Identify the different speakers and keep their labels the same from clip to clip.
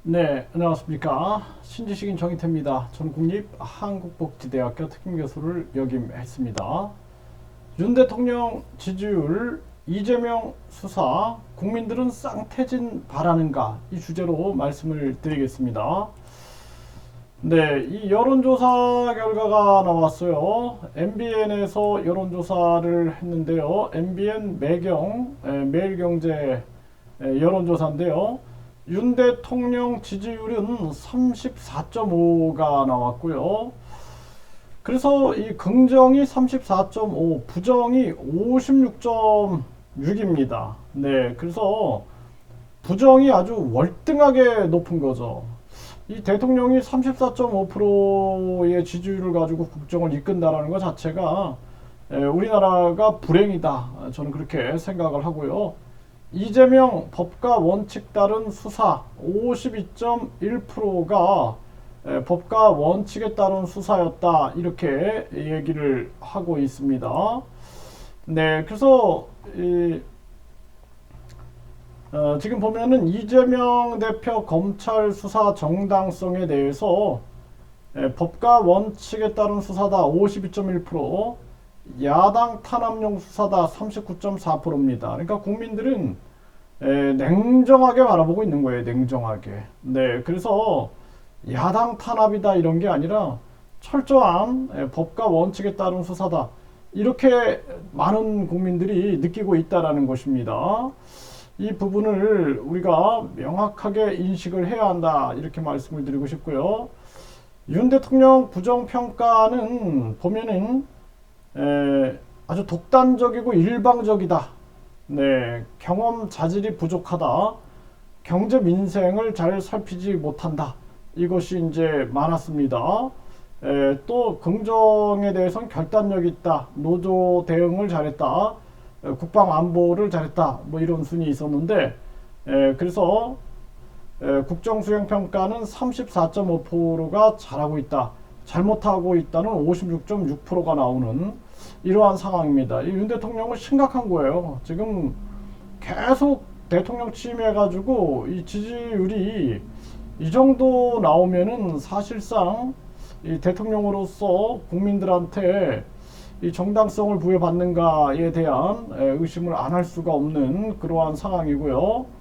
Speaker 1: 네, 안녕하십니까. 신지식인 정희태입니다. 저는 국립한국복지대학교 특임교수를 역임했습니다. 윤 대통령 지지율, 이재명 수사, 국민들은 쌍태진 바라는가? 이 주제로 말씀을 드리겠습니다. 네, 이 여론조사 결과가 나왔어요. MBN에서 여론조사를 했는데요. MBN 매경, 매일경제 여론조사인데요. 윤 대통령 지지율은 34.5가 나왔고요. 그래서 이 긍정이 34.5, 부정이 56.6입니다. 네, 그래서 부정이 아주 월등하게 높은 거죠. 이 대통령이 34.5%의 지지율을 가지고 국정을 이끈다라는 것 자체가 우리나라가 불행이다. 저는 그렇게 생각을 하고요. 이재명 법과 원칙 따른 수사 52.1%가 법과 원칙에 따른 수사였다. 이렇게 얘기를 하고 있습니다. 네, 그래서 지금 보면은 이재명 대표 검찰 수사 정당성에 대해서 법과 원칙에 따른 수사다 52.1%, 야당 탄압용 수사다 39.4%입니다. 그러니까 국민들은 냉정하게 바라보고 있는 거예요. 냉정하게. 네, 그래서 야당 탄압이다 이런 게 아니라 철저한 법과 원칙에 따른 수사다. 이렇게 많은 국민들이 느끼고 있다라는 것입니다. 이 부분을 우리가 명확하게 인식을 해야 한다. 이렇게 말씀을 드리고 싶고요. 윤 대통령 부정평가는 보면은 아주 독단적이고 일방적이다. 네, 경험 자질이 부족하다. 경제 민생을 잘 살피지 못한다. 이것이 이제 많았습니다. 또 긍정에 대해서는 결단력 있다. 노조 대응을 잘했다. 국방 안보를 잘했다. 뭐 이런 순위 있었는데 그래서 국정수행평가는 34.5%가 잘하고 있다. 잘못하고 있다는 56.6%가 나오는 이러한 상황입니다. 윤 대통령은 심각한 거예요. 지금 계속 대통령 취임해가지고 이 지지율이 이 정도 나오면은 사실상 이 대통령으로서 국민들한테 이 정당성을 부여받는가에 대한 의심을 안 할 수가 없는 그러한 상황이고요.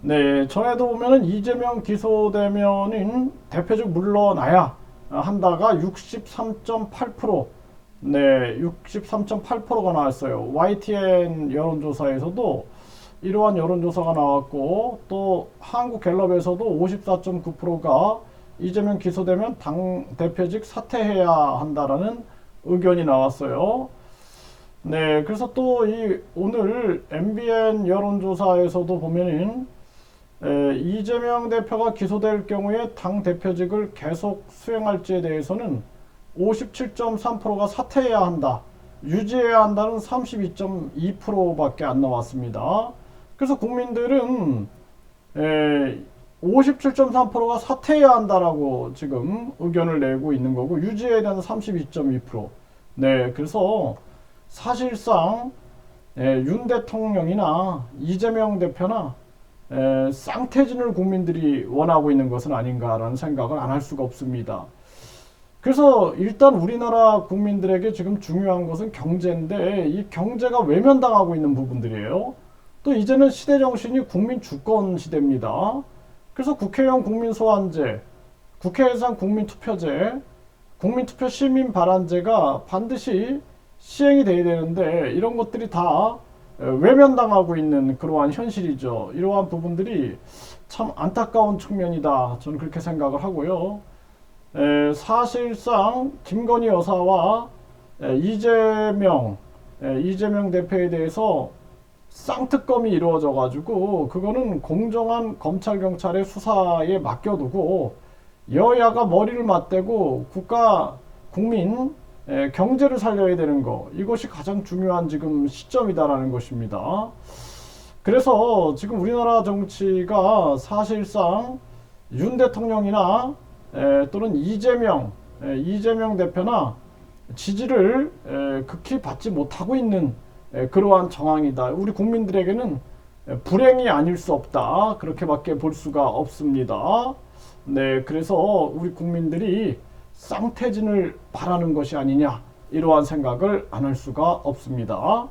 Speaker 1: 네, 전에도 보면은 이재명 기소되면은 대표직 물러나야 한다가 63.8%, 네, 63.8%가 나왔어요. YTN 여론조사에서도 이러한 여론조사가 나왔고, 또 한국갤럽에서도 54.9%가 이재명 기소되면 당 대표직 사퇴해야 한다라는 의견이 나왔어요. 네, 그래서 또 이 오늘 MBN 여론조사에서도 보면은 이재명 대표가 기소될 경우에 당 대표직을 계속 수행할지에 대해서는 57.3%가 사퇴해야 한다, 유지해야 한다는 32.2%밖에 안 나왔습니다. 그래서 국민들은 57.3%가 사퇴해야 한다라고 지금 의견을 내고 있는 거고, 유지에 대한 32.2%. 네, 그래서 사실상 윤 대통령이나 이재명 대표나 쌍태진을 국민들이 원하고 있는 것은 아닌가라는 생각을 안 할 수가 없습니다. 그래서 일단 우리나라 국민들에게 지금 중요한 것은 경제인데, 이 경제가 외면당하고 있는 부분들이에요. 또 이제는 시대 정신이 국민 주권 시대입니다. 그래서 국회의원 국민소환제, 국회의장 국민투표제, 국민투표 시민 발안제가 반드시 시행이 돼야 되는데, 이런 것들이 다 외면당하고 있는 그러한 현실이죠. 이러한 부분들이 참 안타까운 측면이다. 저는 그렇게 생각을 하고요. 사실상 김건희 여사와 이재명 대표에 대해서 쌍특검이 이루어져 가지고 그거는 공정한 검찰 경찰의 수사에 맡겨두고 여야가 머리를 맞대고 국가 국민 경제를 살려야 되는 거, 이것이 가장 중요한 지금 시점이다라는 것입니다. 그래서 지금 우리나라 정치가 사실상 윤 대통령이나 또는 이재명 대표나 지지를 극히 받지 못하고 있는 그러한 정황이다. 우리 국민들에게는 불행이 아닐 수 없다. 그렇게밖에 볼 수가 없습니다. 네, 그래서 우리 국민들이 쌍태진을 바라는 것이 아니냐, 이러한 생각을 안 할 수가 없습니다.